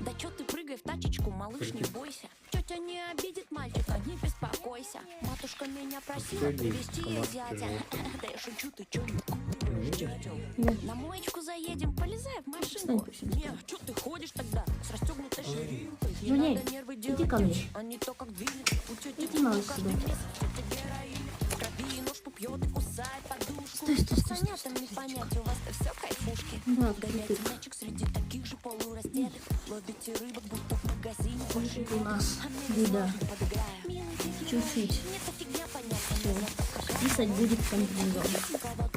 Да чё ты прыгай в тачечку, малыш, не бойся. Тетя не обидит мальчика, не беспокойся. Матушка меня просила привезти ей зятя. Да я шучу, ты чё не куришь, дядя? На моечку заедем, полезай в машинку. Не, чё ты ходишь тогда с расстёгнутой ширинкой? Не надо нервы делать, иди ко мне. а не то, как двинет. У тети Иди, малыш, сюда. тетя героиня. В крови ножку пьет и кусает подушку. Стой. Санятам не понять, у вас-то все кайфушки. Да, Гоняйте мячик среди таких же полураздетых. Ловите рыбок, будто в магазине. Больше у нас беда. Чуть-чуть. Все. Писать будет комбинезон.